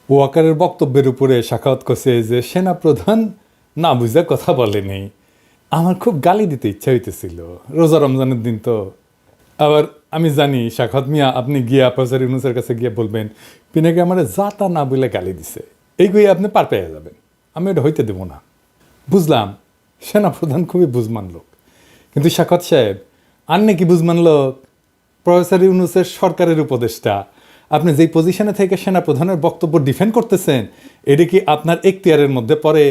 ওয়াকারের বক্তব্যের উপরে সাখাওয়াত করছে যে সেনাপ্রধান না বুঝে কথা বলেনি। আমার খুব গালি দিতে ইচ্ছা হইতেছিল, রোজা রমজানের দিন তো। আবার আমি জানি সাখাওয়াত মিয়া আপনি গিয়া প্রফেসর ইউনূসের কাছে গিয়ে বলবেন পিনাকে আমার যা তা না বলে গালি দিছে, এইগুলি আপনি পার পেয়ে যাবেন, আমি এটা হইতে দেবো না। বুঝলাম সেনাপ্রধান খুবই বুঝমান লোক, কিন্তু সাখাওয়াত সাহেব আর নাকি বুঝমান লোক প্রফেসর ইউনূসের সরকারের উপদেষ্টা। আপনি যেই পজিশনে থেকে সেনাপ্রধানের বক্তব্য ডিফেন্ড করতেছেন, এটা কি আপনার এখতিয়ারের মধ্যে পড়ে?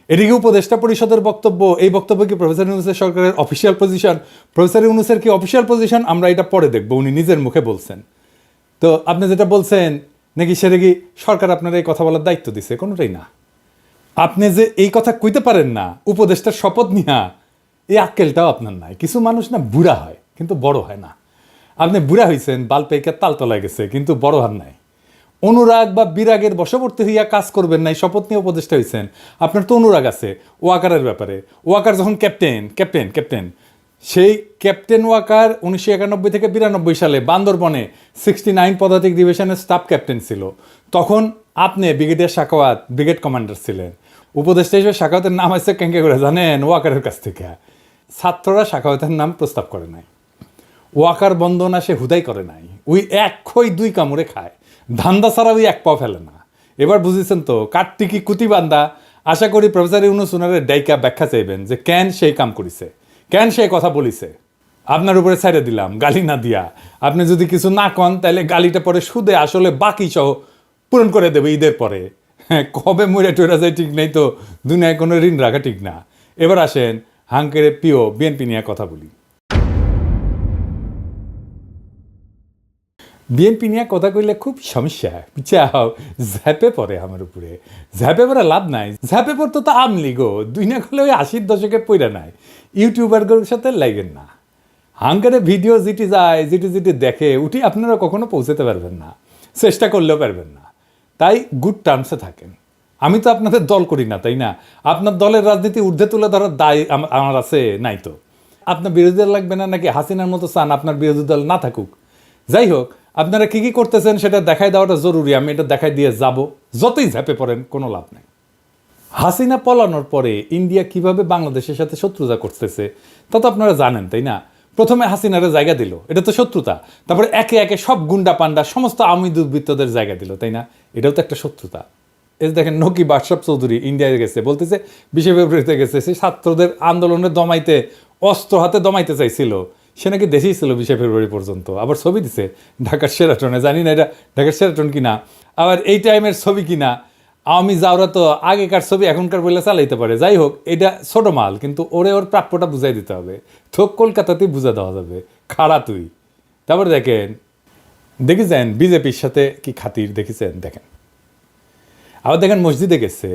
এটা কি উপদেষ্টা পরিষদের বক্তব্য? এই বক্তব্য কি প্রফেসর ইউনূসের সরকারের অফিসিয়াল পজিশন? প্রফেসর ইউনূসের কি অফিসিয়াল পজিশন? আমরা এটা পরে দেখব, উনি নিজের মুখে বলছেন। তো আপনি যেটা বলছেন নাকি সেটা কি সরকার আপনার এই কথা বলার দায়িত্ব দিছে? কোনোটাই না। আপনি যে এই কথা কইতে পারেন না উপদেষ্টার শপথ নিয়া, এই আক্কেলটাও আপনার নাই। কিছু মানুষ না বুড়া হয় কিন্তু বড় হয় না। আপনি বুড়া হয়েছেন, বাল পেকে তালতলায় গেছে, কিন্তু বড় হার নাই। অনুরাগ বা বিরাগের বশবর্তী হইয়া কাজ করবেন নাই, শপথ নিয়ে উপদেষ্টা হয়েছেন। আপনার তো অনুরাগ আছে ওয়াকারের ব্যাপারে। ওয়াকার যখন ক্যাপ্টেন সেই ক্যাপ্টেন ওয়াকার 1991 থেকে 92 সালে বান্দরবনে 69 পদাতিক ডিভিশনের স্টাফ ক্যাপ্টেন ছিল। তখন আপনি ব্রিগেডিয়ার সাখাওয়াত ব্রিগেড কমান্ডার ছিলেন। উপদেষ্টা হিসেবে সাখাওয়াতের নাম আসছে কেঙ্কে করে জানেন? ওয়াকারের কাছ থেকে। ছাত্ররা সাখাওয়াতের নাম প্রস্তাব করে নাই। ওয়াকার বন্দনা সে হুদাই করে নাই। ওই এক খই দুই কামড়ে খায়, ধান্দা ছাড়া ওই এক পাও ফেলে না। এবার বুঝেছেন তো কাঠটিকি কুতিবান্দা। আশা করি প্রফেসর ইউনূস উনারে ডাইকা ব্যাখ্যা চাইবেন যে কেন সেই কাম করিছে, কেন সেই কথা বলিছে। আপনার উপরে ছেড়ে দিলাম গালি না দিয়া। আপনি যদি কিছু না কন তাহলে গালিটা পরে সুদে আসলে বাকি সহ পূরণ করে দেবে ঈদের পরে। হ্যাঁ, কবে মরে টরে যায় ঠিক নেই তো, দুনিয়ায় কোনো ঋণ রাখা ঠিক না। এবার আসেন হাঙ্কের প্রিয় বিএনপি নিয়ে কথা বলি। বিএনপি নিয়ে কথা কইলে খুব সমস্যা, চাও ঝ্যাপে পড়ে আমার উপরে। ঝ্যাপে পড়ে লাভ নাই, ঝ্যাপে পড়তো তো আমলি গো। দুই না করলে ওই 80-র দশকে পইরা নাই। ইউটিউবারগুলোর সাথে লাগেন না। হাঙ্কারে ভিডিও যেটি যায়, যেটি দেখে উঠি আপনারা কখনো পৌঁছাতে পারবেন না, চেষ্টা করলেও পারবেন না। তাই গুড টার্মসে থাকেন। আমি তো আপনাদের দল করি না, তাই না? আপনার দলের রাজনীতি ঊর্ধ্বে তুলে ধরার দায় আমার আছে নাই তো? আপনার বিরোধী দল লাগবে না নাকি হাসিনার মতো চান আপনার বিরোধী দল না থাকুক? যাই হোক, আপনারা কি করতেছেন সেটা দেখাই দেওয়াটা জরুরি। আমি এটা দেখাই দিয়ে যাব। যতই ঝাঁপে পড়েন কোনো লাভ নেই। হাসিনা পলানোর পরে ইন্ডিয়া কিভাবে বাংলাদেশের সাথে শত্রুতা করতেছে তা তো আপনারা জানেন, তাই না? প্রথমে হাসিনারে জায়গা দিল, এটা তো শত্রুতা। তারপরে একে একে সব গুন্ডা পান্ডা সমস্ত আওয়ামী দুর্বৃত্তদের জায়গা দিল, তাই না? এটাও তো একটা শত্রুতা। এই দেখেন নকিব আশরাফ চৌধুরী ইন্ডিয়ায় গেছে, বলতেছে 20 ফেব্রুয়ারিতে গেছে, সে ছাত্রদের আন্দোলনে দমাইতে অস্ত্র হাতে দমাইতে চাইছিল। সে নাকি দেশেই ছিল 20 ফেব্রুয়ারি পর্যন্ত। আবার ছবি দিছে ঢাকার শেরাটনে, জানি না এটা ঢাকার শেরাটন কিনা, আবার এই টাইমের ছবি কিনা। আওয়ামী যাওরা তো আগেকার ছবি এখনকার বলে চালাইতে পারে। যাই হোক, এটা ছোট মাল, কিন্তু ওরে ওর প্রাপ্যটা বুঝাই দিতে হবে। তো কলকাতাতেই বুঝা দেওয়া যাবে, খাড়া তুই। তারপর দেখেছেন বিজেপির সাথে কি খাতির দেখেছেন? দেখেন আবার দেখেন মসজিদে গেছে,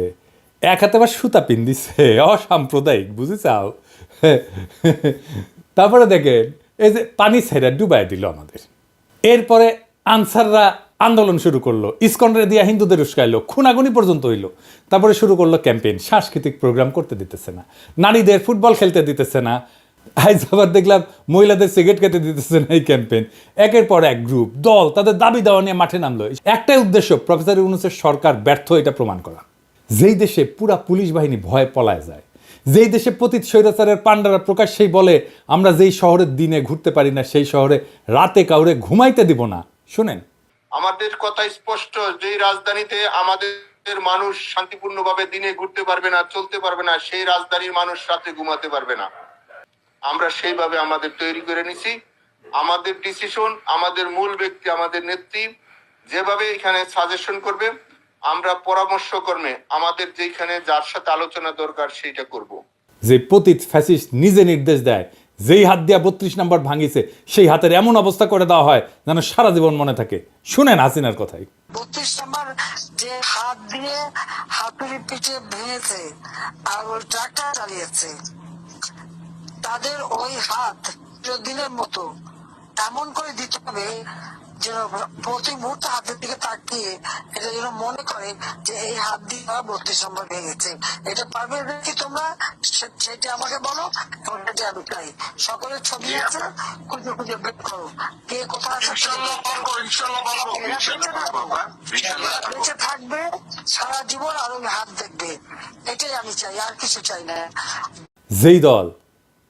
এক হাতে আবার সুতা পিন দিছে, অসাম্প্রদায়িক, বুঝে চাও? তারপরে দেখেন এই যে পানি ছেড়ে ডুবাই দিল আমাদের। এরপরে আনসাররা আন্দোলন শুরু করলো, ইসকনরে দিয়া হিন্দুদের উস্কাইলো, খুনাগুনি পর্যন্ত হইলো। তারপরে শুরু করলো ক্যাম্পেইন, সাংস্কৃতিক প্রোগ্রাম করতে দিতেছে না, নারীদের ফুটবল খেলতে দিতেছে না। আজ আবার দেখলাম মহিলাদের সিগারেট খেতে দিতেছে না। এই ক্যাম্পেইন একের পর এক গ্রুপ দল তাদের দাবি দেওয়া নিয়ে মাঠে নামলো। একটাই উদ্দেশ্য, প্রফেসর ইউনূসের সরকার ব্যর্থ এটা প্রমাণ করা। যেই দেশে পুরা পুলিশ বাহিনী ভয়ে পলায় যায়, যেই দেশে পতিত স্বৈরাচারের পান্ডারা প্রকাশ্যেই বলে আমরা যেই শহরে দিনে ঘুরতে পারি না সেই শহরে রাতে কাউরে ঘুমাইতে দিব না। শুনেন, আমাদের কথা স্পষ্ট, যেই রাজধানীতে আমাদের মানুষ শান্তিপূর্ণভাবে দিনে ঘুরতে পারবে না, চলতে পারবে না, সেই রাজধানীর মানুষ রাতে ঘুমাতে পারবে না। আমরা সেইভাবে আমাদের তৈরি করে নিছি। আমাদের ডিসিশন, আমাদের মূল ব্যক্তি, আমাদের নেত্রী যেভাবে এখানে সাজেশন করবে, আমরা পরামর্শ কর্মে আমাদের যেখানে যার সাথে আলোচনা দরকার সেইটা করব। যে পতিত ফ্যাসিস্ট নিজে নির্দেশ দেয়, যেই হাত দিয়া 32 নম্বর ভাঙিছে সেই হাতের এমন অবস্থা করে দেওয়া হয় যেন সারা জীবন মনে থাকে। শুনেন হাসিনার কথাই। 32 নম্বর যে হাত দিয়ে হাতুড়ি পিঠে ভেঙেছে আর ওই ট্রাক্টর চালিয়েছে, তাদের ওই হাত চিরদিনের মতো এমন করে দিতে হবে যেন প্রতি মুহূর্তে হাতের দিকে তাকিয়ে এটা যেন মনে করে যে এই হাত দিয়ে 32 নম্বর ভেঙেছে। এটা পারবে নাকি তোমরা, সেটা আমাকে বলো, এবং সেটা আমি চাই। সকলের ছবি আছে, খুঁজে খুঁজে বের করো কে কোথায় আছে। বেঁচে থাকবে সারা জীবন আর ওই হাত দেখবে, এটাই আমি চাই, আর কিছু চাই না। যেই দল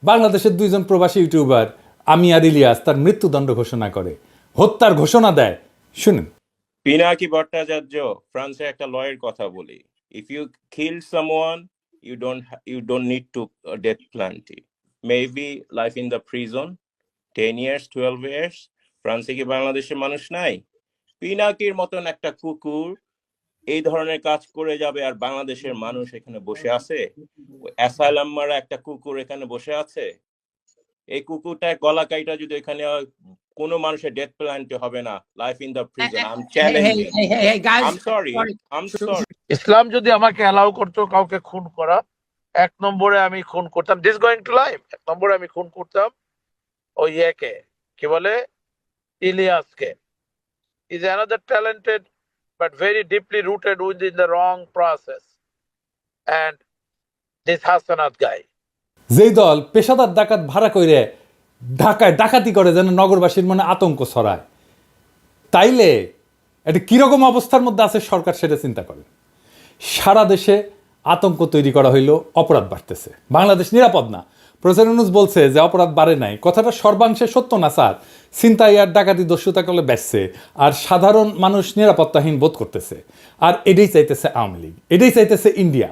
বাংলাদেশের 2 জন প্রবাসী ইউটিউবার আমি আর ইলিয়াস তার মৃত্যুদণ্ড ঘোষণা করে, হত্যার ঘোষণা দেয়, শুনুন। পিনাকি ভট্টাচার্য ফ্রান্সে একটা লয়ের কথা বলি, if you kill someone you don't need to death penalty, maybe life in the prison 10 years 12 years। ফ্রান্সে কি বাংলাদেশের মানুষ নাই? পিনাকির মতন একটা কুকুর এই ধরনের কাজ করে যাবে আর বাংলাদেশের মানুষ এখানে বসে আছে? অ্যাসাইলাম মারা একটা কুকুর এখানে বসে আছে, এই কুকুরটা গলা কাইটা যদি এখানে কোনো মানুষের ডেথ পেনাল্টি হবে না, life in the prison. I am challenging, I am sorry. ইসলাম যদি আমাকে অ্যালাউ করতো কাউকে খুন করা, 1 নম্বরে আমি খুন করতাম, দিস গোয়িং টু লাইফ, 1 নম্বরে আমি খুন করতাম ওই একে, কি বলে, ইলিয়াসকে। Is another talented but very deeply rooted within the wrong process, and this Hasnat guy. যেই দল পেশাদার ডাকাত ভাড়া করে ঢাকায় ডাকাতি করে যেন নগরবাসীর মনে আতঙ্ক ছড়ায়, তাইলে এটা কিরকম অবস্থার মধ্যে আছে সরকার সেটা চিন্তা করেন। সারা দেশে আতঙ্ক তৈরি করা হইল, অপরাধ বাড়তেছে, বাংলাদেশ নিরাপদ না। প্রফেসর ইউনূস বলছে যে অপরাধ বাড়ে নাই, কথাটা সর্বাংশে সত্য না স্যার। ছিনতাই আর ডাকাতি দস্যুতা করলে বেচছে, আর সাধারণ মানুষ নিরাপত্তাহীন বোধ করতেছে। আর এটাই চাইতেছে আওয়ামী লীগ, এটাই চাইতেছে ইন্ডিয়া।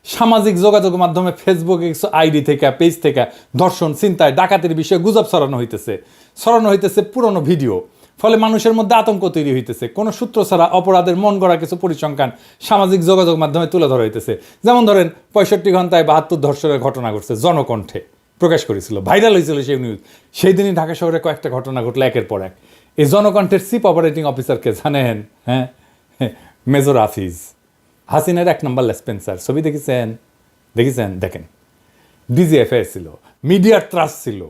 সামাজিক যোগাযোগ মাধ্যমে ফেসবুকে কিছু আইডি থেকে পেজ থেকে ধর্ষণ, ছিনতাই, ডাকাতির বিষয়ে গুজব ছড়ানো হইতেছে পুরনো ভিডিও। ফলে মানুষের মধ্যে আতঙ্ক তৈরি হইতেছে। কোনো সূত্র ছাড়া অপরাধের মন গড়া কিছু পরিসংখ্যান সামাজিক যোগাযোগ মাধ্যমে তুলে ধরা হইতেছে। যেমন ধরেন 65 ঘন্টায় 72 ধর্ষণের ঘটনা ঘটছে, জনকণ্ঠে প্রকাশ করেছিল, ভাইরাল হয়েছিল সেই নিউজ। সেই দিনই ঢাকা শহরে কয়েকটা ঘটনা ঘটলো একের পর এক। এই জনকণ্ঠের চিফ অপারেটিং অফিসারকে জানেন? হ্যাঁ, মেজর হাফিজ, হাসিনার 1 নম্বর লেসপেন্সার। ছবি দেখেছেন? দেখেন, ডিজিএফআই ছিল, মিডিয়ার ট্রাস্ট ছিল,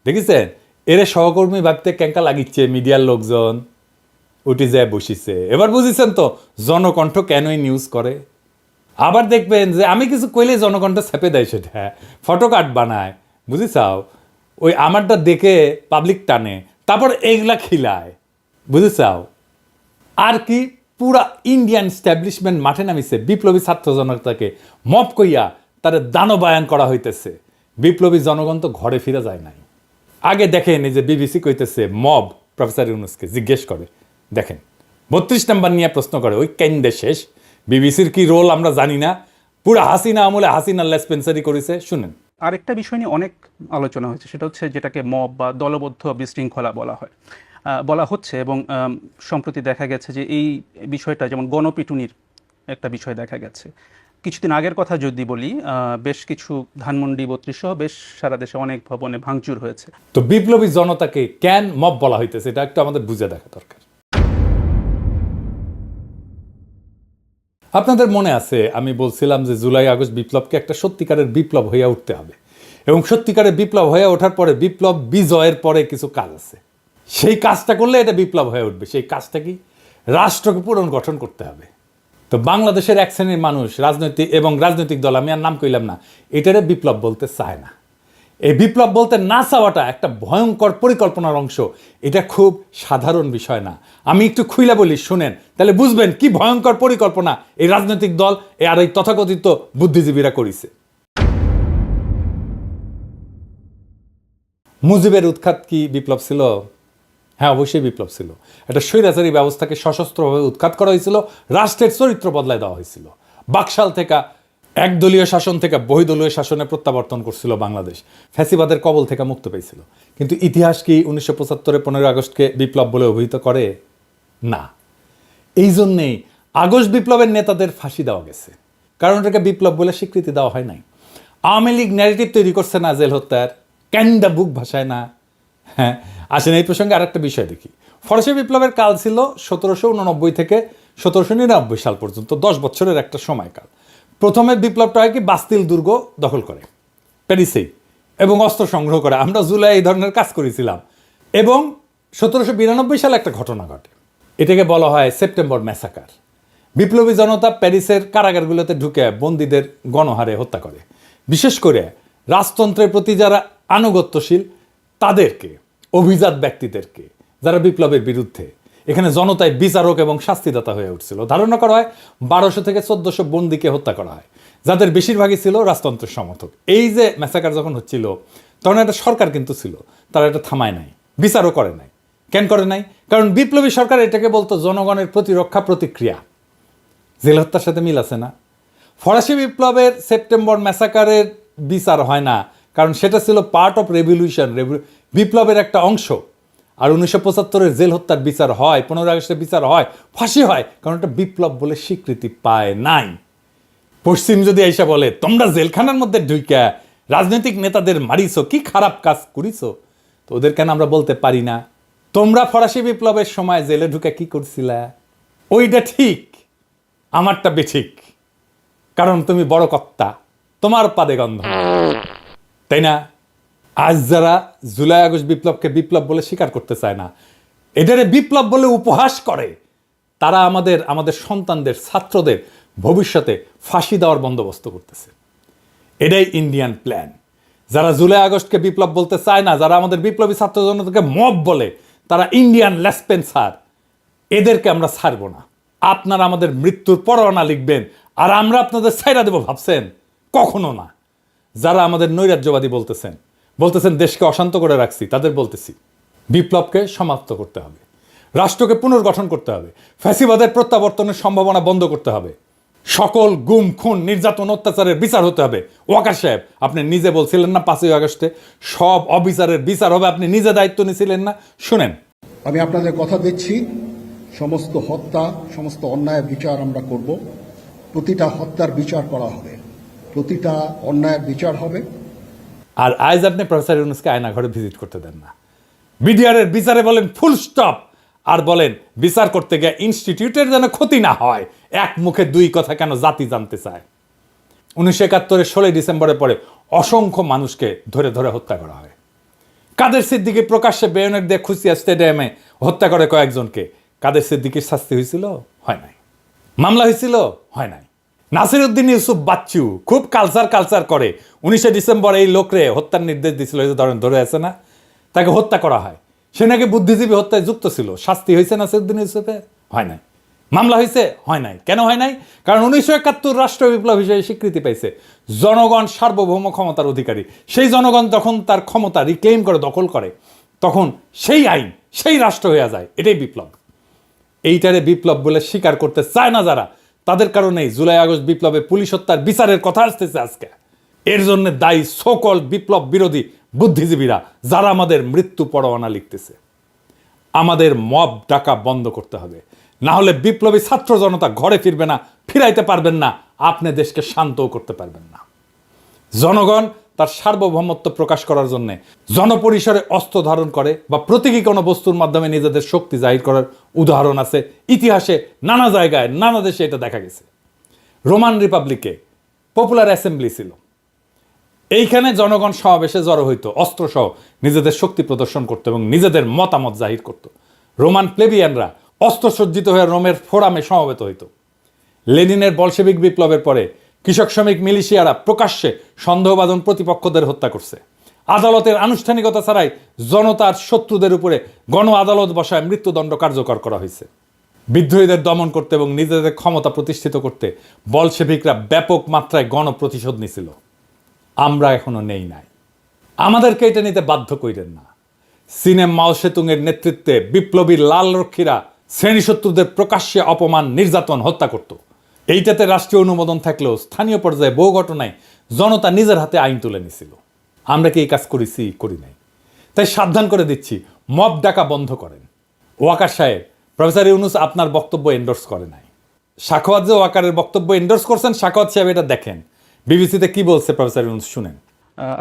দেখেছেন? এরে সহকর্মী ভাবতে ক্যাঙ্কা লাগিচ্ছে মিডিয়ার লোকজন, উঠে যায় বসিছে। এবার বুঝেছেন তো জনকণ্ঠ কেনই নিউজ করে। আবার দেখবেন যে আমি কিছু কইলে জনকণ্ঠ ছেপে দেয়, সেটা ফটো কার্ড বানায়, বুঝেছাও? ওই আমারটা দেখে পাবলিক টানে, তারপর এইগুলা খিলায়, বুঝেছাও? আর কি পুরা ইন্ডিয়ান স্ট্যাবলিশমেন্ট মাঠে নামিছে। বিপ্লবী ছাত্র জনতাকে মব কইয়া তার দানবায়ন করা হইতেছে। বিপ্লবী জনগণ তো ঘরে ফিরে যায় নাই। আগে দেখেন এই যে বিবিসি কইতেছে মব প্রফেসর ইউনূসকে জিজ্ঞেস করে, দেখেন 32 নাম্বার নিয়ে প্রশ্ন করে, ওই কেন্দ্রে শেষ। বিবিসির কি রোল আমরা জানি না, পুরা হাসিনা আমলে হাসিনা লেসপেন্সারি করেছে। শুনেন, আরেকটা বিষয় নিয়ে অনেক আলোচনা হয়েছে, সেটা হচ্ছে যেটাকে মব বা দলবদ্ধ বিশৃঙ্খলা বলা হচ্ছে। এবং সম্প্রতি দেখা গেছে যে এই বিষয়টা, যেমন গণপিটুনির একটা বিষয় দেখা গেছে। কিছুদিন আগের কথা যদি বলি, বেশ কিছু ধানমন্ডি 32 সহ বেশ সারা দেশে অনেক ভবনে ভাঙচুর হয়েছে। তো বিপ্লবী জনতাকে কেন মব বলা হইতেছে এটা একটু আমাদের বুঝে দেখা দরকার। আপনাদের মনে আছে আমি বলছিলাম যে জুলাই আগস্ট বিপ্লবকে একটা সত্যিকারের বিপ্লব হইয়া উঠতে হবে, এবং সত্যিকারের বিপ্লব হয়ে ওঠার পরে বিপ্লব বিজয়ের পরে কিছু কাজ আছে, সেই কাজটা করলে এটা বিপ্লব হয়ে উঠবে। সেই কাজটা কি? রাষ্ট্রকে পুনর্গঠন করতে হবে। তো বাংলাদেশের এক শ্রেণীর মানুষ রাজনৈতিক দল, আমি আর নাম কইলাম না, এটারে বিপ্লব বলতে চায় না। এই বিপ্লব বলতে না চাওয়াটা একটা ভয়ঙ্কর পরিকল্পনার অংশ। এটা খুব সাধারণ বিষয় না। আমি একটু খুইলা বলি, শুনেন, তাহলে বুঝবেন কি ভয়ঙ্কর পরিকল্পনা এই রাজনৈতিক দল আর এই তথাকথিত বুদ্ধিজীবীরা করেছে। মুজিবের উৎখাত কি বিপ্লব ছিল? হ্যাঁ, অবশ্যই বিপ্লব ছিল। একটা স্বৈরাচারী ব্যবস্থাকে সশস্ত্রভাবে উৎখাত করা হয়েছিল, রাষ্ট্রের চরিত্র বদলায় দেওয়া হয়েছিল। বাকশাল থেকে একদলীয় শাসন থেকে বহুদলীয় শাসনে প্রত্যাবর্তন করছিল বাংলাদেশ, ফ্যাসিবাদের কবল থেকে মুক্ত পেয়েছিল। কিন্তু ইতিহাস কি 1975 15 আগস্টকে বিপ্লব বলে অভিহিত করে? না। এই জন্যেই আগস্ট বিপ্লবের নেতাদের ফাঁসি দেওয়া গেছে, কারণ এটাকে বিপ্লব বলে স্বীকৃতি দেওয়া হয় নাই। আওয়ামী লীগ ন্যারেটিভ তৈরি করছে না জেল হত্যার, ক্যান্ডা বুক ভাষায় না। হ্যাঁ, আসেন এই প্রসঙ্গে আরেকটা বিষয় দেখি। ফরাসি বিপ্লবের কাল ছিল 1789 থেকে 1799 সাল পর্যন্ত, 10 বছরের একটা সময়কাল। প্রথমে বিপ্লবটা হয় কি, বাস্তিল দুর্গ দখল করে প্যারিসেই এবং অস্ত্র সংগ্রহ করে। আমরা জুলাই এই ধরনের কাজ করেছিলাম। এবং 1792 সালে একটা ঘটনা ঘটে, এটাকে বলা হয় সেপ্টেম্বর ম্যাসাকার। বিপ্লবী জনতা প্যারিসের কারাগারগুলোতে ঢুকে বন্দীদের গণহারে হত্যা করে, বিশেষ করে রাজতন্ত্রের প্রতি যারা আনুগত্যশীল তাদেরকে, অভিজাত ব্যক্তিদেরকে, যারা বিপ্লবের বিরুদ্ধে। এখানে জনতায় বিচারক এবং শাস্তিদাতা হয়ে উঠছিল। ধারণা করা হয় 1200 থেকে 1400 বন্দীকে হত্যা করা হয়, যাদের বেশিরভাগই ছিল রাজতন্ত্রের সমর্থক। এই যে ম্যাসাকার যখন হচ্ছিল তখন একটা সরকার কিন্তু ছিল, তারা এটা থামায় নাই, বিচারও করে নাই। কেন করে নাই? কারণ বিপ্লবী সরকার এটাকে বলতো জনগণের প্রতিরক্ষা প্রতিক্রিয়া। জেল হত্যার সাথে মিল আছে না? ফরাসি বিপ্লবের সেপ্টেম্বর ম্যাসাকারের বিচার হয় না, কারণ সেটা ছিল পার্ট অফ রেভলিউশন, বিপ্লবের একটা অংশ। আর 1975-এর জেল হত্যার বিচার হয়, 15 আগস্টের বিচার হয়, ফাঁসি হয়, কারণ এটা বিপ্লব বলে স্বীকৃতি পায় নাই। পশ্চিম যদি আইসা বলে তোমরা জেলখানার মধ্যে ঢুইকা রাজনৈতিক নেতাদের মারিছো, কি খারাপ কাজ করিছো, তো ওদের কেন আমরা বলতে পারি না তোমরা ফরাসি বিপ্লবের সময় জেলে ঢুকে কি করছিলা? ওইটা ঠিক, আমারটা বেঠিক, কারণ তুমি বড় কর্তা, তোমার পাদে গন্ধ, তাই না? আজ যারা জুলাই আগস্ট বিপ্লবকে বিপ্লব বলে স্বীকার করতে চায় না, এটারে বিপ্লব বলে উপহাস করে, তারা আমাদের সন্তানদের, ছাত্রদের ভবিষ্যতে ফাঁসি দেওয়ার বন্দোবস্ত করতেছে। এটাই ইন্ডিয়ান প্ল্যান। যারা জুলাই আগস্টকে বিপ্লব বলতে চায় না, যারা আমাদের বিপ্লবী ছাত্র জনতাকে মব বলে, তারা ইন্ডিয়ান লেসপেন্সার। এদেরকে আমরা ছাড়বো না। আপনারা আমাদের মৃত্যুর পরোয়ানা লিখবেন আর আমরা আপনাদের ছাইরা দেব ভাবছেন? কখনো না। যারা আমাদের নৈরাজ্যবাদী বলতেছেন দেশকে অশান্ত করে রাখছি, তাদের বলতেছি বিপ্লবকে সমাপ্ত করতে হবে, রাষ্ট্রকে পুনর্গঠন করতে হবে, ফ্যাসিবাদের প্রত্যাবর্তনের সম্ভাবনা বন্ধ করতে হবে, সকল গুম খুন নির্যাতন অত্যাচারের বিচার হতে হবে। ওয়াকার সাহেব, আপনি নিজে বলছিলেন না 5ই আগস্টে সব অবিচারের বিচার হবে, আপনি নিজে দায়িত্ব নিয়েছিলেন না? শুনেন, আমি আপনাদের কথা দিচ্ছি, সমস্ত হত্যা, সমস্ত অন্যায়ের বিচার আমরা করব। প্রতিটা হত্যার বিচার করা হবে, প্রতিটা অন্যায়ের বিচার হবে। আর আজ আপনি প্রফেসর ইউনূসকে আয়নাঘরে ভিজিট করতে দেন না। বিডিআরের বিচারে বলেন ফুল স্টপ, আর বলেন বিচার করতে গিয়ে ইনস্টিটিউটের যেন ক্ষতি না হয়। এক মুখে দুই কথা কেন জাতি জানতে চায়? 1971-এর 16 ডিসেম্বরের পরে অসংখ্য মানুষকে ধরে ধরে হত্যা করা হয়। কাদের সিদ্দিকী প্রকাশ্যে বেয়নেট দিয়ে খুশিয়া স্টেডিয়ামে হত্যা করে কয়েকজনকে। কাদের সিদ্দিকীর শাস্তি হয়েছিল? হয় নাই। মামলা হয়েছিল? হয় নাই। নাসিরউদ্দিন ইউসুফ বাচ্চু খুব কালচার করে, 19 ডিসেম্বর এই লোকরে হত্যার নির্দেশ দিয়েছিল, এই যে ধরে আছে না, তাকে হত্যা করা হয়। সে নাকি বুদ্ধিজীবী হত্যায় যুক্ত ছিল। শাস্তি হয়েছে নাসিরউদ্দিন ইউসুফের? হয় নাই। মামলা হয়েছে? হয় নাই। কেন হয় নাই? কারণ 1971 রাষ্ট্র বিপ্লব হিসেবে স্বীকৃতি পাইছে। জনগণ সার্বভৌম ক্ষমতার অধিকারী। সেই জনগণ যখন তার ক্ষমতা রিক্লেম করে, দখল করে, তখন সেই আইন, সেই রাষ্ট্র হয়ে যায়। এটাই বিপ্লব। এইটারে বিপ্লব বলে স্বীকার করতে চায় না যারা, তাদের কারণেই জুলাই আগস্ট বিপ্লবে পুলিশ হত্যার বিচারের কথা আসতেছে আজকে। এর জন্য দায়ী সকল বিপ্লব বিরোধী বুদ্ধিজীবীরা, যারা আমাদের মৃত্যু পরোয়ানা লিখতেছে। আমাদের মব ডাকা বন্ধ করতে হবে, না হলে বিপ্লবী ছাত্র জনতা ঘরে ফিরবে না, ফিরাইতে পারবেন না, আপনি দেশকে শান্তও করতে পারবেন না। জনগণ তার সার্বভৌমত্ব প্রকাশ করার জন্য জনপরিসরে অস্ত্র ধারণ করে বা প্রতীকী কোনো বস্তুর মাধ্যমে নিজেদের শক্তি জাহির করার উদাহরণ আছে ইতিহাসে। নানা জায়গায়, নানা দেশে এটা দেখা গেছে। রোমান রিপাবলিকে পপুলার অ্যাসেম্বলি ছিল, এইখানে জনগণ সমাবেশে জড়ো হইতো, অস্ত্রসহ নিজেদের শক্তি প্রদর্শন করতো এবং নিজেদের মতামত জাহির করত। রোমান প্লেবিয়ানরা অস্ত্রসজ্জিত হয়ে রোমের ফোরামে সমবেত হইত। লেনিনের বলশেবিক বিপ্লবের পরে কৃষক শ্রমিক মিলিশিয়ারা প্রকাশ্যে সন্দেহভাজন প্রতিপক্ষদের হত্যা করছে। আদালতের আনুষ্ঠানিকতা ছাড়াই জনতার শত্রুদের উপরে গণ আদালত বসায় মৃত্যুদণ্ড কার্যকর করা হয়েছে। বিদ্রোহীদের দমন করতে এবং নিজেদের ক্ষমতা প্রতিষ্ঠিত করতে বলশেভিকরা ব্যাপক মাত্রায় গণপ্রতিশোধ নিছিল। আমরা এখনো নেই নাই। আমাদেরকে এটা নিতে বাধ্য কইরেন না। চীনে মাও সেতুংয়ের নেতৃত্বে বিপ্লবী লাল রক্ষীরা শ্রেণীশত্রুদের প্রকাশ্যে অপমান, নির্যাতন, হত্যা করত। এইটাতে রাষ্ট্রীয় অনুমোদন থাকলেও স্থানীয় পর্যায়ে বহু ঘটনায় জনতা নিজের হাতে আইন তুলে নিছিল। আমরা কি এই কাজ করেছি? করি নাই। তাই সাবধান করে দিচ্ছি, মব ডাকা বন্ধ করেন। ওয়াকার সাহেব, প্রফেসর ইউনূস আপনার বক্তব্য এন্ডোর্স করে নাই। সাখাওয়াত যে ওয়াকারের বক্তব্য এন্ডোর্স করছেন, সাখাওয়াত সাহেব এটা দেখেন, বিবিসিতে কি বলছে প্রফেসর ইউনূস, শুনেন।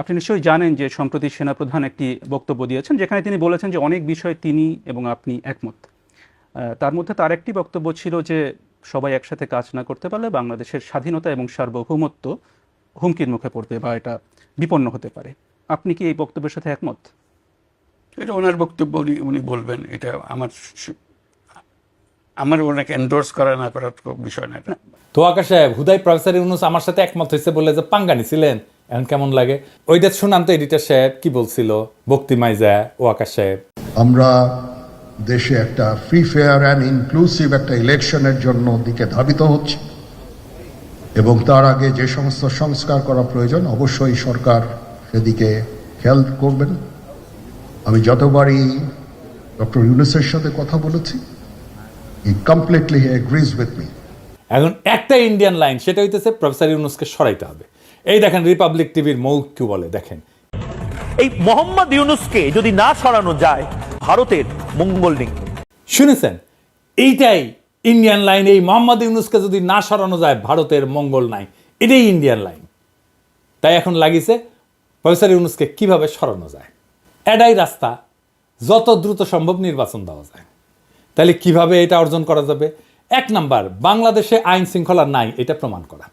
আপনি নিশ্চয়ই জানেন যে সম্প্রতি সেনাপ্রধান একটি বক্তব্য দিয়েছেন, যেখানে তিনি বলেছেন যে অনেক বিষয়ে তিনি এবং আপনি একমত। তার মধ্যে তার একটি বক্তব্য ছিল যে সবাই একসাথে কাজ না করতে পারলে বাংলাদেশের স্বাধীনতা এবং সার্বভৌমত্ব হুমকির মুখে পড়বে বা এটা বিপন্ন হতে পারে। আপনি কি এই বক্তব্যের সাথে একমত? এটা ওনার বক্তব্য, উনি বলবেন। এটা আমার ওনাকে এন্ডোর্স করা না করার বিষয় না এটা। তো আকাশ সাহেব, হুদাই প্রফেসর ইউনুস আমার সাথে একমত হয়েছে বলে যে পাঙ্গা নিছিলেন, এখন কেমন লাগে? ওইটা শুনান তো এডিটর সাহেব কি বলছিল বক্তিমায় যায় ও আকাশ সাহেব। আমরা দেশে একটা ফ্রি ফেয়ার অ্যান্ড ইনক্লুসিভ একটা ইলেকশনের জন্য দিকে ধাবিত হচ্ছে, এবং তার আগে যে সমস্ত সংস্কার করা প্রয়োজন অবশ্যই সরকার সেদিকে খেয়াল করবেন। আমি যতবারই ডক্টর ইউনুসের সাথে কথা বলেছি, হি কমপ্লিটলি এগ্রিজ উইথ মি। এখন একটা ইন্ডিয়ান লাইন, সেটা হইতেছে প্রফেসর ইউনুসকে সরাইতে হবে। এই দেখেন রিপাবলিক টিভির মৌখ কি বলে, দেখেন। এই মোহাম্মদ ইউনুসকে যদি না সরানো যায়, ভারতের মঙ্গল নেই। শুনেছেন, এইটাই ইন্ডিয়ান লাইন। এই মোহাম্মদ ইউনুসকে যদি না সরানো যায়, ভারতের মঙ্গল নাই, এটাই ইন্ডিয়ান লাইন। তাই এখন লাগিছে প্রফেসর ইউনুসকে কিভাবে সরানো যায়, এটাই রাস্তা। যত দ্রুত সম্ভব নির্বাচন দেওয়া যায়। তাহলে কিভাবে এটা অর্জন করা যাবে? 1 নাম্বার, বাংলাদেশে আইন শৃঙ্খলা নাই এটা প্রমাণ করা।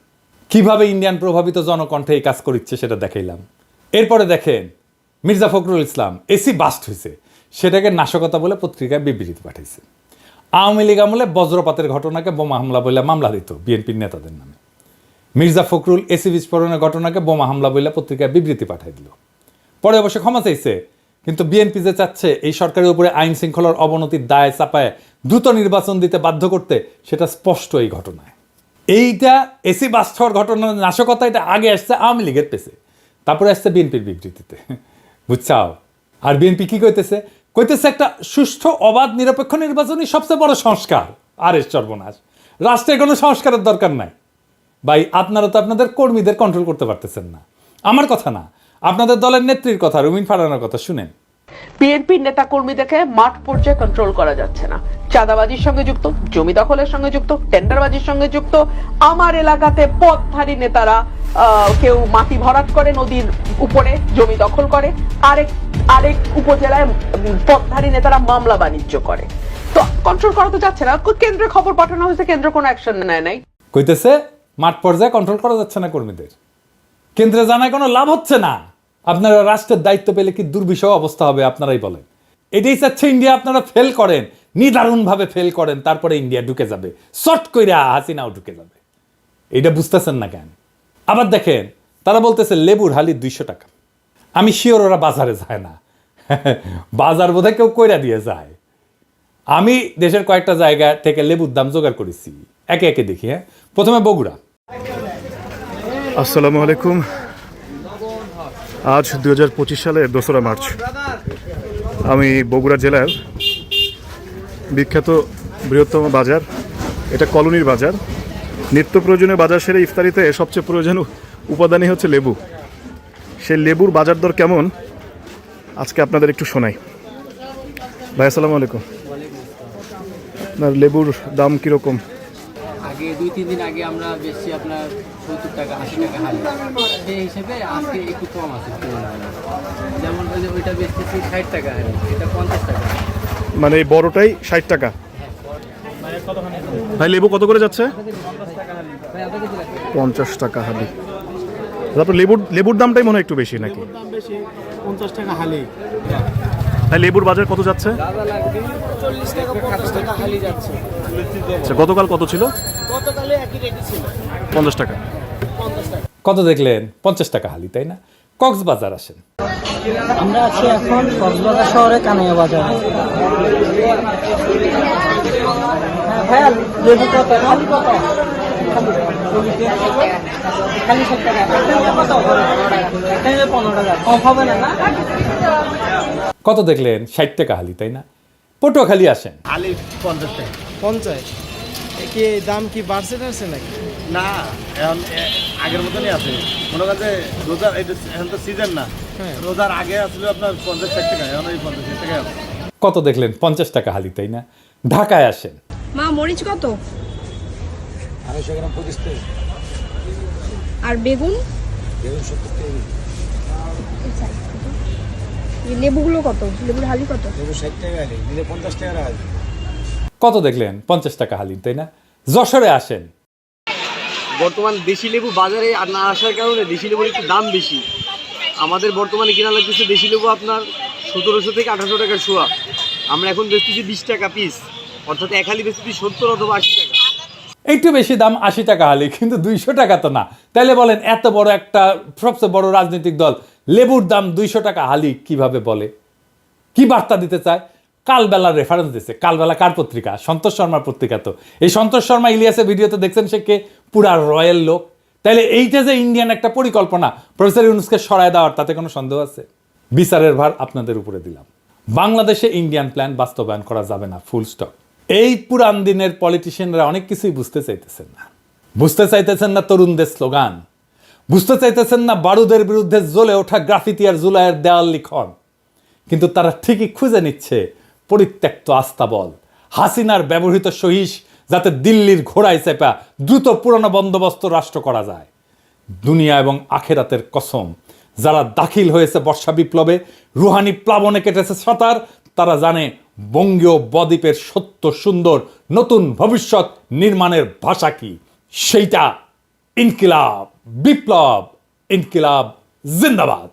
কিভাবে ইন্ডিয়ান প্রভাবিত জনকণ্ঠে এই কাজ করিচ্ছে সেটা দেখাইলাম। এরপরে দেখেন, মির্জা ফখরুল ইসলাম এসি বাস্ট হয়েছে, সেটাকে নাশকতা বলে পত্রিকায় বিবৃতি পাঠাইছে। আওয়ামী লীগ আমলে বজ্রপাতের ঘটনাকে বোমা হামলা বলে মামলা দিত বিএনপির নেতাদের নামে। মির্জা ফখরুল এসি বিস্ফোরণের ঘটনাকে বোমা হামলা বলে পত্রিকায় বিবৃতি পাঠাই দিল। পরে অবশ্য ক্ষমা চাইছে, কিন্তু বিএনপি যে চাচ্ছে এই সরকারের উপরে আইন শৃঙ্খলার অবনতির দায় চাপায় দ্রুত নির্বাচন দিতে বাধ্য করতে, সেটা স্পষ্ট এই ঘটনায়। এইটা এসি বাস্ট হওয়ার ঘটনার নাশকতা, এটা আগে আসছে আওয়ামী লীগের পেছে, তারপরে আসছে বিএনপির বিবৃতিতে, বুঝছাও? আর বিএনপি কি কইতেছে একটা সুষ্ঠু অবাধ নিরপেক্ষ নির্বাচনই সবচেয়ে বড় সংস্কার। আরে সর্বনাশ, রাষ্ট্রে কোনো সংস্কারের দরকার নাই ভাই। আপনারা তো আপনাদের কর্মীদের কন্ট্রোল করতে পারতেছেন না। আমার কথা না, আপনাদের দলের নেত্রীর কথা, রুমিন ফারহানার কথা শুনেন। বিএনপির নেতা কর্মীদেরকে মাঠ পর্যায়ে কন্ট্রোল করা যাচ্ছে না। চাঁদাবাজির সঙ্গে যুক্ত, জমি দখলের সঙ্গে যুক্ত, টেন্ডারবাজির সঙ্গে যুক্ত। আমার এলাকাতে পথধারী নেতারা কেউ মাটি ভরাট করে নদীর উপরে, জমি দখল করে। আরেক উপজেলায় পথধারী নেতারা মামলা বাণিজ্য করে। তো কন্ট্রোল করা তো যাচ্ছে না। কেন্দ্রে খবর পাঠানো হয়েছে, কেন্দ্র কোনো অ্যাকশন নেয় নাই। কইতেছে মাঠ পর্যায়ে কন্ট্রোল করা যাচ্ছে না কর্মীদের, কেন্দ্রে জানায় কোনো লাভ হচ্ছে না। আপনারা রাষ্ট্রের দায়িত্ব পেলে কি দুর্বিষহ অবস্থা হবে আপনারাই বলেন। এটাই চাচ্ছে ইন্ডিয়া আপনারা ফেল করেন, নিদারুণভাবে ফেল করেন, তারপরে ইন্ডিয়া ঢুকে যাবে, শর্ট কইরা হাসিনাও ঢুকে যাবে। এইটা বুঝতেছেন না কেন? আবার দেখেন, তারা বলতেছে লেবুর হালি 200 টাকা। আমি শিওর ওরা বাজারে যায় না, বাজার বোধহয় কেউ কইরা দিয়ে যায়। আমি দেশের কয়েকটা জায়গা থেকে লেবুর দাম জোগাড় করেছি, একে একে দেখি। হ্যাঁ, প্রথমে বগুড়া। আসসালামু আলাইকুম। আজ 2025 সালের 2রা মার্চ। আমি বগুড়া জেলার বিখ্যাত বৃহত্তম বাজার, এটা কলোনির বাজার। নিত্য প্রয়োজনীয় বাজার সেরে ইফতারিতে সবচেয়ে প্রয়োজনীয় উপাদানই হচ্ছে লেবু। সেই লেবুর বাজার দর কেমন আজকে আপনাদের একটু শোনাই। ভাই আসসালামু আলাইকুম। আপনার লেবুর দাম কীরকম? আগে 2-3 দিন আগে আমরা বেশি আপনার 70 টাকা 80 টাকা হালি, সেই হিসেবে আজকে একটু কম আছে। যেমন ওইটা বেচতেছি 60 টাকা হালি, এটা 50 টাকা। মানে এই বড়টাই 60 টাকা। ভাই লেবু কত করে যাচ্ছে? 50 টাকা হালি। তারপর লেবুর দামটাই মনে হয় একটু বেশি নাকি? 50 টাকা হালি। ভাই লেবুর বাজার কত যাচ্ছে? 40 টাকা 50 টাকা হালি যাচ্ছে। আচ্ছা, গতকাল কত ছিল? গতকালে একই রেটই ছিল, 50 টাকা। 50 টাকা। কত দেখলেন? 50 টাকা হালি, তাই না? কক্সবাজার আসেন। আমরা আছি এখন কক্সবাজার শহরে কানাইয়া বাজারে। হ্যাঁ, লেবু কত? খালি কত? খালি 60 টাকা। কত? 15 টাকা। কম হবে না? না, কত দেখলেন? 60 টাকা হালি, তাই না? পটুয়াখালী আসেন। হালি 50 টাকা। 50? কি দাম কি বাড়ছে নাকি? না, এখন আগের মতনই আছে। মনে করেন যে রোজার এখন তো সিজন না, রোজার আগে আসলে আপনার 50-60 টাকা, এখন ওই 50 টাকা আছে। কত দেখলেন? 50 টাকা হালি, তাই না? ঢাকায় আসেন। মা মরিচ কত? 250 গ্রাম 25 টাকা। আর বেগুন? বেগুন 70 টাকা। এই লেবুগুলো কত? লেবুর হালি কত? লেবু 60 টাকা হালি, নিলে 50 টাকা হালি। কত দেখলেন? 50 টাকা হালি, তাই না? যশোরে আসেন। বর্তমান দেশি লেবু বাজারে আর না আসার কারণে দেশি লেবুর একটু দাম বেশি। আমাদের বর্তমানে কিনা লাগতেছে দেশি লেবু আপনার 1700 থেকে 1800 টাকা শোয়া, আমরা এখন বেচতেছি 20 টাকা পিস, অর্থাৎ এক হালি বেচতেছি 70 অথবা 80 টাকা। একটু বেশি দাম 80 টাকা হালি, কিন্তু 200 টাকা তো না। তাইলে বলেন এত বড় একটা সবচেয়ে বড় রাজনৈতিক দল লেবুর দাম 200 টাকা হালি কিভাবে বলে? কি বার্তা দিতে চায়? কালবেলার রেফারেন্স দিচ্ছে। কালবেলা কার পত্রিকা? সন্তোষ শর্মার পত্রিকা। তো এই সন্তোষ শর্মা ইলিয়াসের ভিডিওতে দেখছেন সে কে? পুরা রয়্যাল লোক। তাইলে এইটা যে ইন্ডিয়ান একটা পরিকল্পনা প্রফেসর ইউনূসকে সরায় দেওয়ার, তাতে কোনো সন্দেহ আছে? বিচারের ভার আপনাদের উপরে দিলাম। বাংলাদেশে ইন্ডিয়ান প্ল্যান বাস্তবায়ন করা যাবে না, ফুল স্টপ। এই পুরান দিনের পলিটিশিয়ানরা অনেক কিছুই বুঝতে চাইতেছেন না। বুঝতে চাইতেছেন না তরুণদের স্লোগান, বুঝতে চাইতেছেন না বারুদের বিরুদ্ধে জ্বলে ওঠা গ্রাফিতি আর জুলাইয়ের দেওয়াল লিখন। কিন্তু তারা ঠিকই খুঁজে নিচ্ছে পরিত্যক্ত আস্তাবল, হাসিনার ব্যবহৃত সহিস, যাতে দিল্লির ঘোড়ায় চেপা দ্রুত পুরনো বন্দোবস্ত রাষ্ট্র করা যায়। দুনিয়া এবং আখেরাতের কসম, যারা দাখিল হয়েছে বর্ষা বিপ্লবে, রুহানি প্লাবনে কেটেছে সাঁতার, তারা জানে বঙ্গীয় বদ্বীপের সত্য সুন্দর নতুন ভবিষ্যৎ নির্মাণের ভাষা কি। সেইটা ইনকিলাব, বিপ্লব, ইনকিলাব জিন্দাবাদ।